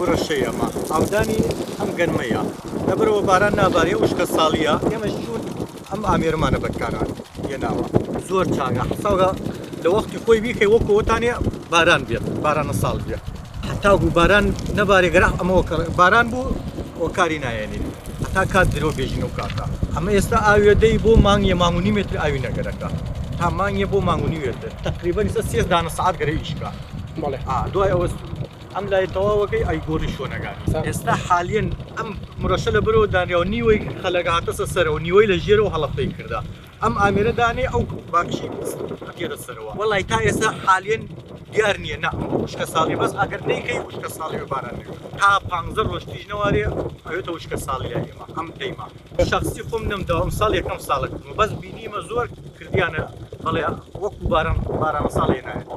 مرەشەی ئەمە ئاودانی ئەم گەرمەیە لەبەرەوە باران نابارێ وشکە ساڵیە ئێمە چوون ئەم ئامێرەمانە بەکاران هێناوە زۆر چاگە حساوگە لە وەختی خۆی بیکەی وەکوەوەتانێ باران بێت بارانە ساڵ بێت هەتاگو باران نەبارێگەرا ئەمەوە باران بوو وەکاری نایێنین هەتا کات درۆ بێژین و کاتە ئەمە ئێستا ئاوێدەی بۆ مانگیە مانگونی متر ئاوی نەگەرەکە تا مانگیە بۆ مانگونی وێتر تقریبا ئێستا 3 دانە سعات گەرە ئیشکا دوای ئەوە ئەم لای تەواوەکەی ئەی گۆڕی شۆنەگانی ئێستا حالیان ئەم مرۆشە لە بەرەوە دانیەوە نیوەی خەلەکە هاتەسە سەرەوە نیوەی لە ژێرەوە هەڵەفەی کردا ئەم ئامێرە دانێ ئەو باکشی هەتێرە سەرەوە وەڵای تا ئێستا حالیان دیار نییە نا وشکە ساڵی بەس ئەگەر نەیکەی وشکە ساڵی باران تا 15 ڕۆژ تیژنەوارێ ئەوێتە وشکە ساڵی لای ئێمە ئەم دەیما شخصی خۆم نەمدەوە ئەم ساڵ یەکەم ساڵەکردم بەس بینیمە زۆر کردیانە بەڵێ وەکو بارانە ساڵی نایێت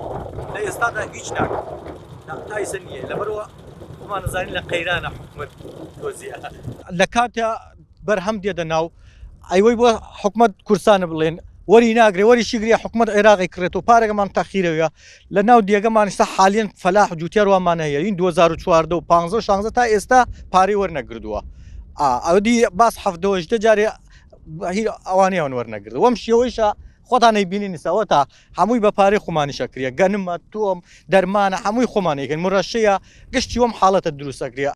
لە ئێستادا هیچ ناکەم تایسە نییە لەبەرەوە خۆمان نەزانین لە قەیرانە حکومەت دۆزیە لە کاتە بەرهەم دێدە ناو ئەیوەی بۆ حکومەت کورسانە بڵێن وەری ناگرێ وەری شیگریە حکومەت عێراقی کڕێتەوە پارێکمان تاخیرەوە لە ناو دیێگەمان ئێستا حالیان فەلاح جوتیار وامان هەیە این 2014 و 15 16 تا ئێستا پارەی وەرنەگردووە ئەودی باس هەفتەوەشتە جارێ ئەوانەیان وەرنەگرد وەم شێوەیشە خۆتان نەیبینی نساوە تا هەمووی بە پارەی خۆمانیشە کریە گەنمە تۆم دەرمانە هەمووی خۆمانێکن مرەشەیە گشتی وەم حاڵەتە دروستەکرێ